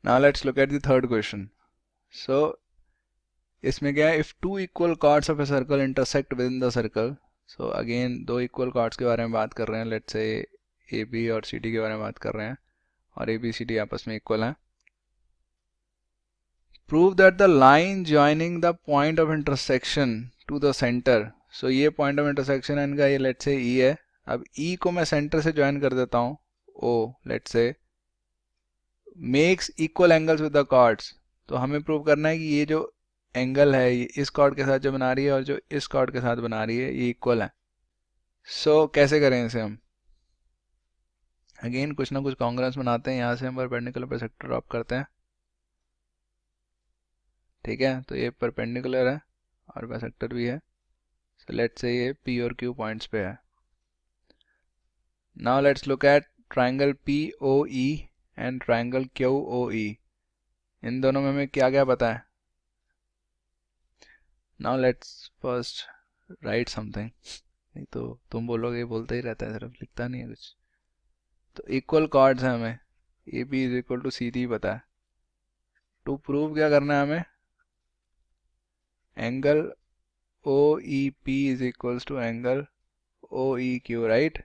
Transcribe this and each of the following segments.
Now let's look at the third question. So इसमें क्या है, if two equal chords of a circle intersect within the circle. So again दो equal chords के बारे में बात कर रहे हैं. लेट्स से ए बी और सी डी के बारे में बात कर रहे हैं और ए बी सी डी आपस में इक्वल हैं. Prove that the line joining the point of intersection to the centre. So ये पॉइंट ऑफ इंटरसेक्शन है इनका, ये लेट्स से ई है. अब ई को मैं सेंटर से ज्वाइन कर देता हूँ O, let's say makes equal angles with the chords. तो हमें प्रूव करना है कि ये जो एंगल है ये इस कॉर्ड के साथ जो बना रही है और जो इस कॉर्ड के साथ बना रही है ये इक्वल है. सो कैसे करें इसे हम? अगेन कुछ ना कुछ कॉन्ग्रुएंस बनाते हैं. यहाँ से हम परपेंडिकुलर बाइसेक्टर ड्रॉप करते हैं. ठीक है, तो ये परपेंडिकुलर है और बाइसेक्टर भी है. सो लेट्स से ये पी और क्यू पॉइंट्स पे है. Now let's look at triangle P O E and triangle Q O E. इन दोनों में हमें क्या क्या पता है? Now let's first write something. नहीं तो तुम बोलोगे बोलते ही रहता है, सिर्फ लिखता नहीं है कुछ. तो इक्वल कॉर्ड्स हैं, हमें A B is equal to C D पता है. टू प्रूव क्या करना है हमें? Angle O E P is equals to angle O E Q, right.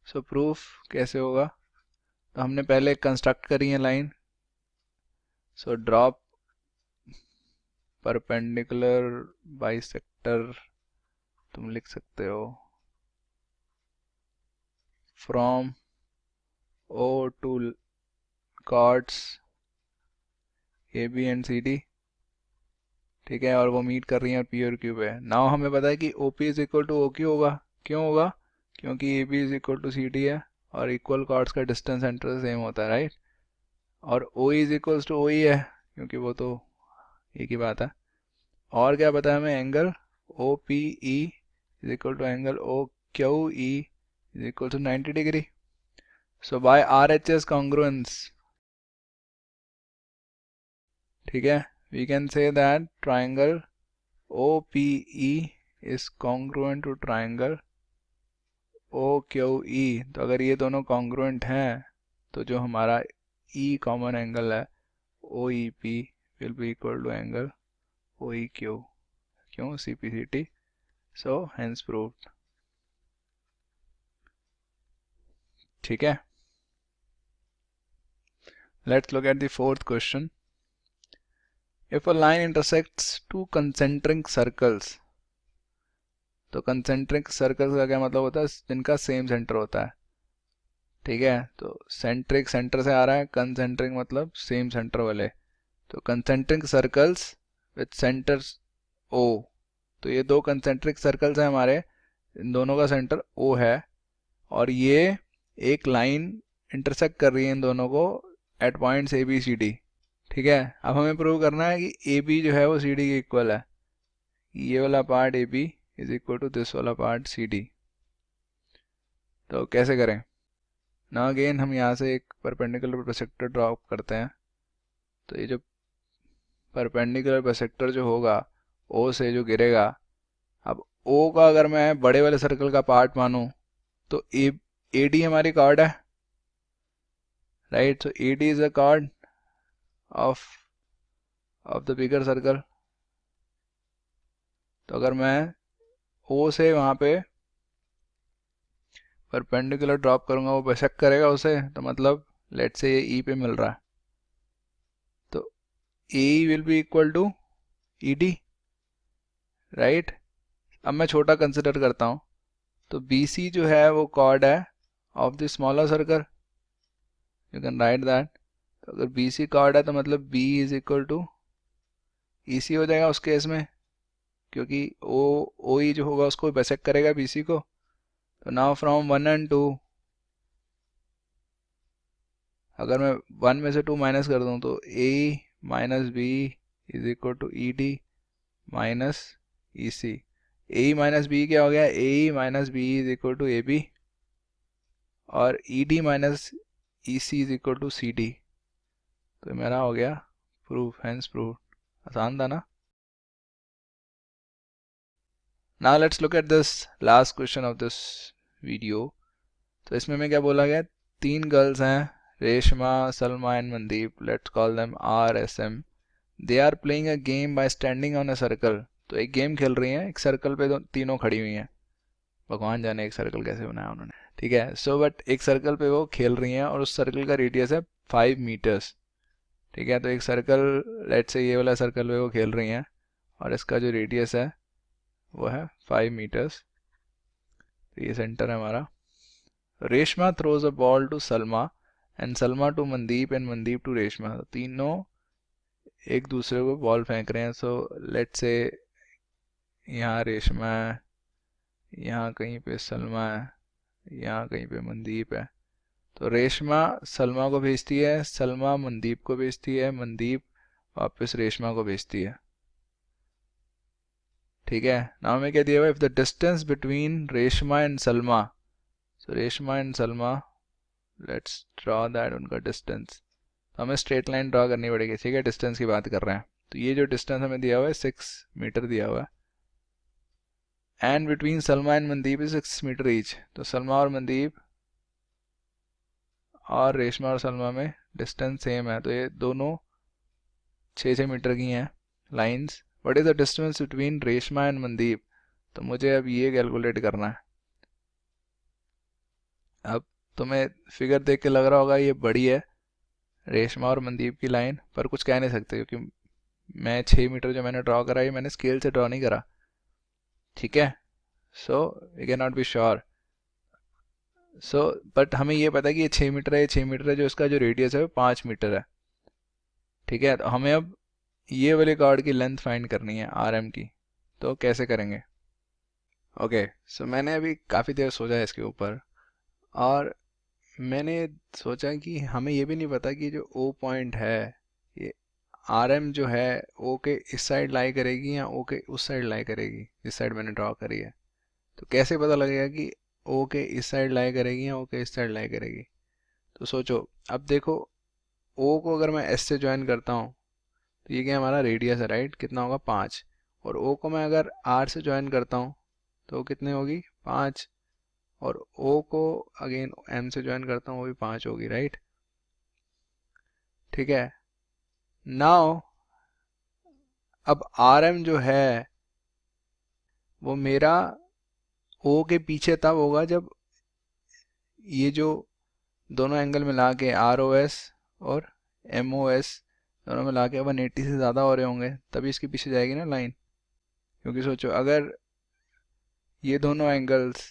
So proof कैसे होगा? तो हमने पहले कंस्ट्रक्ट करी है line. So drop perpendicular bisector तुम लिख सकते हो from O to chords A B and C D. ठीक है, और वो मीट कर रही है पी और क्यू पे. नाउ हमें पता है कि O P is equal to O Q होगा. क्यों होगा? क्योंकि A B is equal to C D है और इक्वल कॉर्ड्स का डिस्टेंस सेंटर से सेम होता है, राइट. और O is equals to O E है क्योंकि वो तो एक ही बात है. और क्या पता है हमें? Angle O P E is equal to angle O Q E is equal to 90 degree. So by R H S congruence, ठीक है, we can say that triangle OPE is congruent to triangle OQE. तो अगर ये दोनों congruent हैं तो जो हमारा E कॉमन एंगल है OEP will be equal to angle OEQ. क्यों? CPCT. So hence proved. ठीक है, let's look at the fourth question. If a line intersects two concentric circles, तो कंसेंट्रिक सर्कल्स का क्या मतलब होता है? जिनका सेम सेंटर होता है. ठीक है, तो सेंट्रिक सेंटर से आ रहा है, कंसेंट्रिक मतलब सेम सेंटर वाले. तो कंसेंट्रिक सर्कल्स विद सेंटर्स ओ. तो ये दो कंसेंट्रिक सर्कल्स हैं हमारे, इन दोनों का सेंटर ओ है और ये एक लाइन इंटरसेक्ट कर रही है इन दोनों को at points A B C D. ठीक है, अब हमें प्रूव करना है कि ए बी जो है वो सी डी के इक्वल है. ये वाला part A B is equal to this वाला पार्ट सी डी. तो कैसे करें? ना अगेन हम यहाँ से एक परपेंडिकुलर बाइसेक्टर ड्रॉ करते हैं. तो ये जो परपेंडिकुलर बाइसेक्टर जो होगा ओ से जो गिरेगा, अब ओ का अगर मैं बड़े वाले सर्कल का पार्ट मानूं तो ए डी हमारी कॉर्ड है, right. So A D is a cord of the bigger circle. तो अगर मैं ओ से वहाँ पे परपेंडिकुलर ड्रॉप करूँगा वो बाइसेक्ट करेगा उसे, तो मतलब लेट से ये ई पे मिल रहा है तो A will be equal to E D, right. अब मैं छोटा कंसिडर करता हूँ. तो बी सी जो है वो कॉर्ड है of the smaller circle. You can write that. तो अगर बी सी कॉर्ड है तो मतलब बी इज इक्वल टू ई सी हो जाएगा उस केस में, क्योंकि ओ ई जो होगा उसको बाइसेक्ट करेगा बी सी को. तो नाउ फ्रॉम 1 एंड 2, अगर मैं 1 में से 2 माइनस कर दूं तो A minus B is equal to E D minus E C. A minus B क्या हो गया? A minus B is equal to A B और E D minus E C is equal to C D. तो मेरा हो गया proof, hence proof. आसान था ना? Now let's look at this last question of this video. तो इसमें मैं क्या बोला गया? 3 गर्ल्स हैं, Reshma, Salma and Mandeep, let's call them RSM. They are playing a game by standing on a circle. तो एक गेम खेल रही हैं, एक सर्कल पे तीनों खड़ी हुई हैं. भगवान जाने एक सर्कल कैसे बनाया उन्होंने. ठीक है, सो बट एक सर्कल पे वो खेल रही हैं और उस सर्कल का रेडियस है 5 मीटर्स. ठीक है, तो एक सर्कल, लेट्स से ये वाला सर्कल पे वो खेल रही हैं और इसका जो रेडियस है वो है 5 मीटर्स. तो ये सेंटर है हमारा. Reshma throws a ball to Salma and Salma to Mandeep and Mandeep to Reshma. तीनों एक दूसरे को बॉल फेंक रहे हैं. सो लेट्स से यहाँ रेशमा है, यहाँ कहीं पे सलमा है, यहाँ कहीं पे मनदीप है. तो रेशमा सलमा को भेजती है, सलमा मनदीप को भेजती है, मनदीप वापस रेशमा को भेजती है. ठीक है, नाउ में क्या दिया हुआ, if the distance between Reshma and Salma, so Reshma and Salma, let's draw that, उनका डिस्टेंस. तो हमें स्ट्रेट लाइन ड्रॉ करनी पड़ेगी. ठीक है, डिस्टेंस की बात कर रहे हैं. तो ये जो डिस्टेंस हमें दिया हुआ है 6 मीटर दिया हुआ है. And between Salma and Mandeep is 6 metre each. तो सलमा और मनदीप और रेशमा और सलमा में डिस्टेंस सेम है. तो ये दोनों 6-6 मीटर की हैं lines. What is the distance between Reshma and Mandeep. तो मुझे अब ये कैलकुलेट करना है. अब तुम्हें फिगर देख के लग रहा होगा ये बड़ी है रेशमा और मनदीप की लाइन, पर कुछ कह नहीं सकते क्योंकि मैं 6 मीटर जो मैंने ड्रॉ करा है मैंने स्केल से ड्रॉ नहीं करा. ठीक है, so we can not be sure. So but हमें ये पता है कि ये 6 मीटर है, ये 6 मीटर है, जो इसका जो रेडियस है वो 5 मीटर है. ठीक है, तो हमें अब ये वाले कार्ड की लेंथ फाइंड करनी है RM की. तो कैसे करेंगे. ओके, सो मैंने अभी काफ़ी देर सोचा है इसके ऊपर और मैंने सोचा कि हमें ये भी नहीं पता कि जो O पॉइंट है ये RM जो है O के इस साइड लाई करेगी या O के उस साइड लाई करेगी जिस साइड मैंने ड्रॉ करी है. तो कैसे पता लगेगा कि O के इस साइड लाई करेगी या O के इस साइड लाई करेगी. तो सोचो, अब देखो O को अगर मैं S से ज्वाइन करता हूँ तो ये क्या हमारा रेडियस है, राइट. कितना होगा 5. और O को मैं अगर R से ज्वाइन करता हूँ तो कितनी होगी 5. और O को अगेन M से ज्वाइन करता हूँ वो भी 5 होगी, राइट. ठीक है, नाउ अब RM जो है वो मेरा O के पीछे तब होगा जब ये जो दोनों एंगल मिला के ROS और MOS दोनों मिला के 180 से ज़्यादा हो रहे होंगे, तभी इसके पीछे जाएगी ना लाइन. क्योंकि सोचो अगर ये दोनों एंगल्स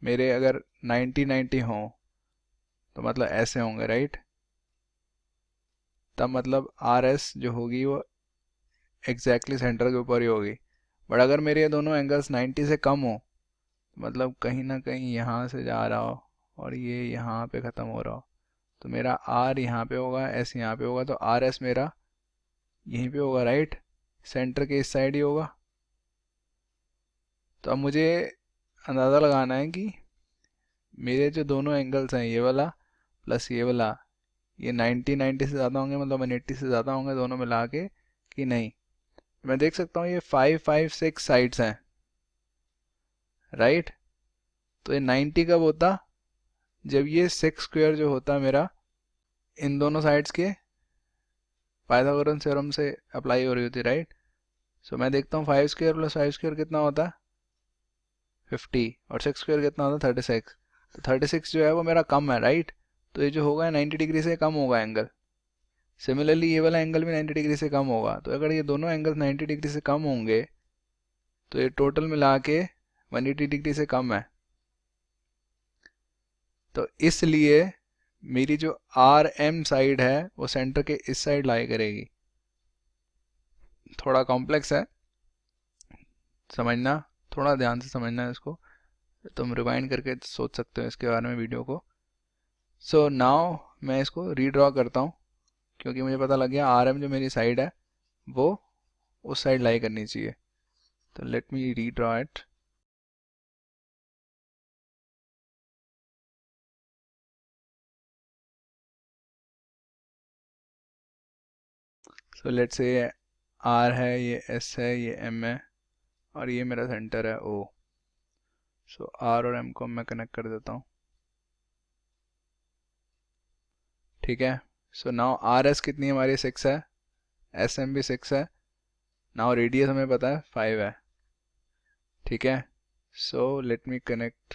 मेरे अगर 90-90 हों तो मतलब ऐसे होंगे, राइट. तब मतलब RS जो होगी वो एग्जैक्टली सेंटर के ऊपर ही होगी. बट अगर मेरे ये दोनों एंगल्स 90 से कम हो मतलब कहीं ना कहीं यहाँ से जा रहा हो और ये यहाँ पे ख़त्म हो रहा हो, तो मेरा R यहाँ पे होगा, S यहाँ पे होगा, तो RS मेरा यहीं पे होगा, राइट. सेंटर के इस साइड ही होगा. तो अब मुझे अंदाज़ा लगाना है कि मेरे जो दोनों एंगल्स हैं ये वाला प्लस ये वाला, ये 90-90 से ज़्यादा होंगे मतलब 180 से ज़्यादा होंगे दोनों मिला के कि नहीं. मैं देख सकता हूँ ये 5-5-6 साइड्स हैं, राइट. तो ये 90 कब होता, जब ये 6 स्क्वायर जो होता मेरा इन दोनों साइड्स के पाइथागोरस थ्योरम से अप्लाई हो रही होती, राइट. सो मैं देखता हूँ 5 स्क्वायर प्लस 5 स्क्वायर कितना होता है 50 और 6 स्क्वायर कितना होता है 36. तो 36 जो है वो मेरा कम है, राइट. तो ये जो होगा 90 डिग्री से कम होगा एंगल. सिमिलरली ये वाला एंगल भी 90 डिग्री से कम होगा. तो अगर ये दोनों एंगल 90 डिग्री से कम होंगे तो ये टोटल मिला के 180 डिग्री से कम है. तो इसलिए मेरी जो RM साइड है वो सेंटर के इस साइड लाई करेगी. थोड़ा कॉम्प्लेक्स है समझना, थोड़ा ध्यान से समझना है इसको. तुम रिवाइंड करके सोच सकते हो इसके बारे में वीडियो को. सो नाउ मैं इसको रीड्रॉ करता हूँ क्योंकि मुझे पता लग गया RM जो मेरी साइड है वो उस साइड लाई करनी चाहिए. तो let me redraw it. So let's say ये R है, ये S है, ये M है और ये मेरा सेंटर है O. सो R और M को मैं कनेक्ट कर देता हूँ. ठीक है। सो नाउ आर एस कितनी हमारी 6 है, एस एम भी 6 है। नाउ रेडियस हमें पता है 5 है, ठीक है। सो लेट मी कनेक्ट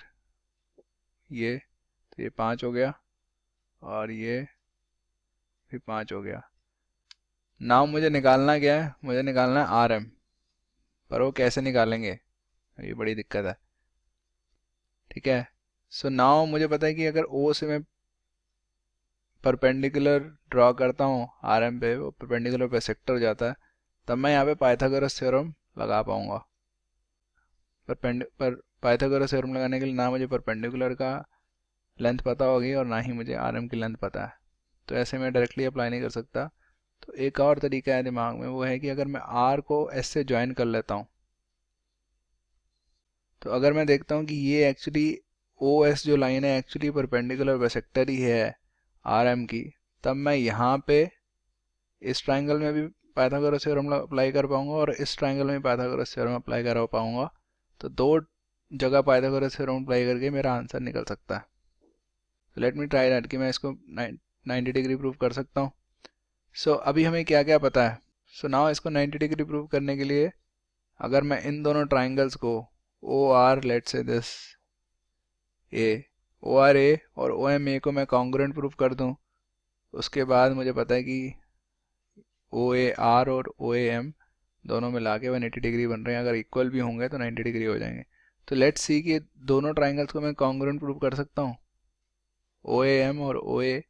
ये, तो ये 5 हो गया और ये भी 5 हो गया। नाउ मुझे निकालना क्या है, मुझे निकालना है आर एम, पर वो कैसे निकालेंगे, ये बड़ी दिक्कत है, ठीक है। सो नाउ मुझे पता है कि अगर ओ से मैं परपेंडिकुलर ड्रॉ करता हूँ आर एम पे, वो परपेंडिकुलर पे सेक्टर हो जाता है, तब मैं यहाँ पे पाइथागोरस थ्योरम लगा पाऊंगा। पर पाइथागोरस थ्योरम लगाने के लिए ना मुझे परपेंडिकुलर का लेंथ पता होगी और ना ही मुझे आर एम की लेंथ पता है, तो ऐसे मैं डायरेक्टली अप्लाई नहीं कर सकता। तो एक और तरीका है दिमाग में, वो है कि अगर मैं आर को एस से ज्वाइन कर लेता हूँ, तो अगर मैं देखता हूँ कि ये एक्चुअली ओ एस जो लाइन है एक्चुअली परपेंडिकुलर बाइसेक्टर ही है आर एम की, तब मैं यहाँ पे इस ट्राइंगल में भी पाइथागोरस थ्योरम अप्लाई कर पाऊंगा और इस ट्राइंगल में पाइथागोरस थ्योरम अप्लाई कर पाऊंगा। तो दो जगह पाइथागोरस थ्योरम अप्लाई करके मेरा आंसर निकल सकता है। तो लेट मी ट्राई दैट कि मैं इसको 90 डिग्री प्रूव कर सकता हूँ। सो अभी हमें क्या क्या पता है। सो नाउ इसको 90 डिग्री प्रूव करने के लिए अगर मैं इन दोनों ट्राइंगल्स को ओ आर, लेट से this A, O R A और ओ एम ए को मैं कॉन्ग्रुएंट प्रूव कर दूँ, उसके बाद मुझे पता है कि ओ ए आर और ओ ए एम दोनों मिला के 180 डिग्री बन रहे हैं, अगर इक्वल भी होंगे तो 90 डिग्री हो जाएंगे। तो लेट्स सी कि दोनों ट्राइंगल्स को मैं कॉन्ग्रुएंट प्रूव कर सकता हूँ, ओ ए एम और ओ ए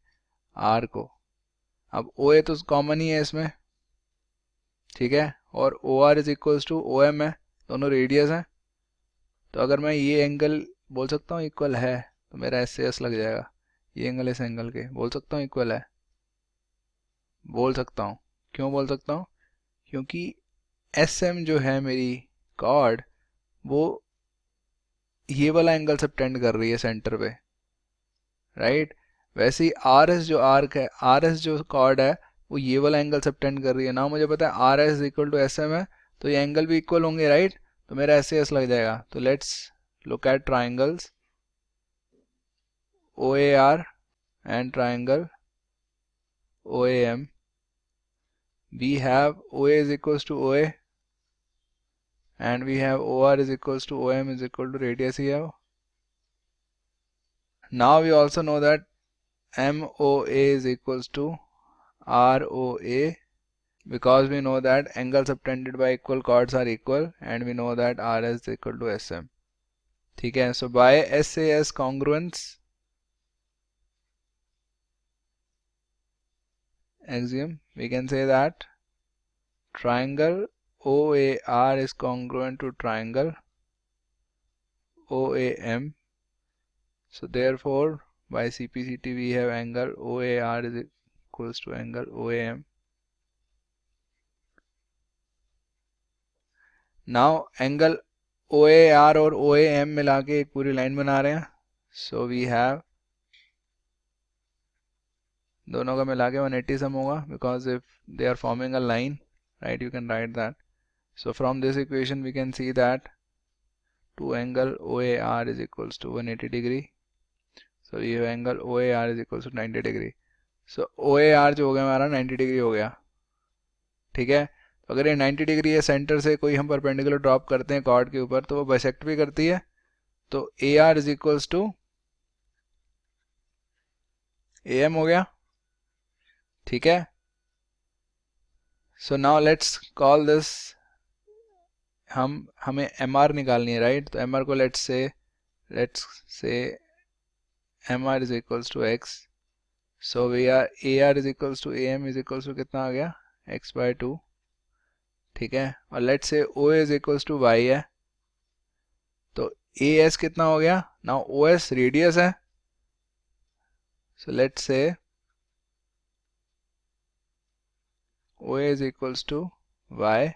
आर को। अब ओ ए तो कॉमन ही है इसमें, ठीक है, और O R is equals to O M है, दोनों रेडियस हैं। तो अगर मैं ये एंगल बोल सकता हूँ इक्वल है, तो मेरा एस से एस लग जाएगा, ये एंगल इस एंगल के बोल सकता हूँ इक्वल है, बोल सकता हूँ। क्यों बोल सकता हूँ, क्योंकि एस एम जो है मेरी कॉर्ड, वो ये वाला एंगल सब टेंड कर रही है सेंटर पे, राइट। वैसे ही आर एस जो आर्क है, आर एस जो कॉर्ड है, वो ये वाला एंगल सब टेंड कर रही है ना। मुझे पता है R S equal to S M है, तो ये एंगल भी इक्वल होंगे, राइट। तो मेरा एस एस लग जाएगा। तो let's look at triangles O A R and triangle O A M. we have OA is equals to OA and we have OR is equals to OM is equal to radius here. Now we also know that MOA is equals to ROA, because we know that angles subtended by equal chords are equal and we know that RS is equal to SM. ठीक है, so by SAS congruence axiom we can say that triangle OAR is congruent to triangle OAM. So therefore by CPCT we have angle OAR is equals to angle OAM. Now angle OAR और OAM मिला के एक पूरी line बना रहे हैं। So we have दोनों का मिला के 180 सम होगा, because if they are forming a line, right, you can write that. So from this equation we can see that two angle OAR is equals to 180 degree. So we have angle OAR is equals to 90 degree. So OAR जो हो गया हमारा 90 degree हो गया, ठीक है। तो अगर ये 90 डिग्री है, सेंटर से कोई हम परपेंडिकुलर ड्रॉप करते हैं कॉर्ड के ऊपर, तो वो बाइसेक्ट भी करती है। तो A R is equals to A M हो गया, ठीक है। So now let's call this, हमें एम आर निकालनी है, राइट। तो एम आर को let's say M R is equals to X. So we are A R is equals to A M is equals to कितना आ गया, x bye 2, ठीक है। और let's say O is equals to Y है, तो ए S कितना हो गया, नाउ ओ एस रेडियस है। So let's say OA is equals to y,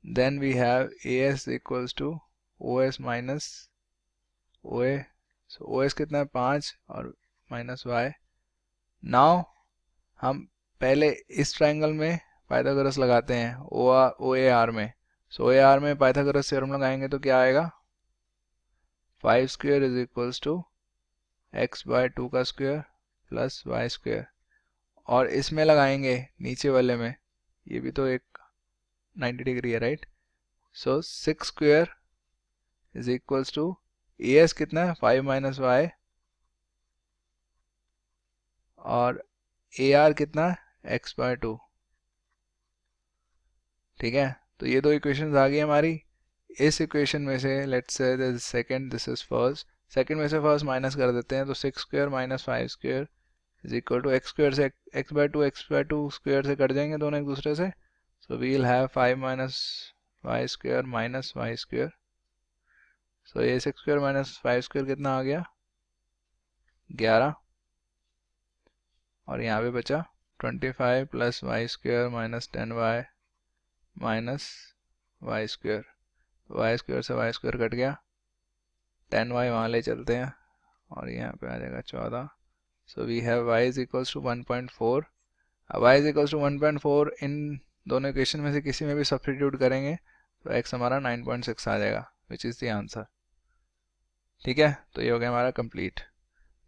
then we have AS equals to OS minus OA. So OS कितना है 5 और minus y. Now हम पहले इस ट्राइंगल में पाइथागोरस लगाते हैं OAR में। सो OAR में पाइथागोरस थ्योरम लगाएंगे तो क्या आएगा, 5 square is equals to x by 2 का स्क्वायर प्लस y स्क्वायर। और इसमें लगाएंगे नीचे वाले में, ये भी तो एक 90 डिग्री है, right. So 6 square is equals to A S कितना है 5 माइनस वाई, और ए आर कितना है एक्स बाय 2। ठीक है, तो ये दो इक्वेशंस आ गई हमारी। इस इक्वेशन में से let's say this second, this is first, second में से फर्स्ट माइनस कर देते हैं, तो 6 square minus 5 square is equal to X square से एक्स बाय टू स्क्वायर से कट जाएंगे दोनों एक दूसरे से। So we will have 5 minus Y square minus Y square. So ये 6 स्क्वायर माइनस 5 स्क्वायर कितना आ गया 11, और यहाँ पे बचा 25 plus y square minus 10y minus Y square. Y square से वाई स्क्वायर कट गया, 10y वहाँ ले चलते हैं और यहाँ पे आ जाएगा 14। So we have y is equals to 1.4। अब y इज इक्वल्स टू 1.4 इन दोनों इक्वेशन में से किसी में भी सब्स्टिट्यूट करेंगे तो x हमारा 9.6 आ जाएगा, विच इज़ द आंसर। ठीक है, तो ये हो गया हमारा कंप्लीट।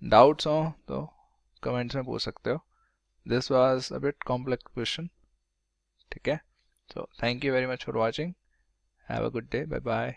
डाउट्स हो तो कमेंट्स में पूछ सकते हो। This was a bit complex question. ठीक है, so thank you very much for watching. Have a good day. Bye bye.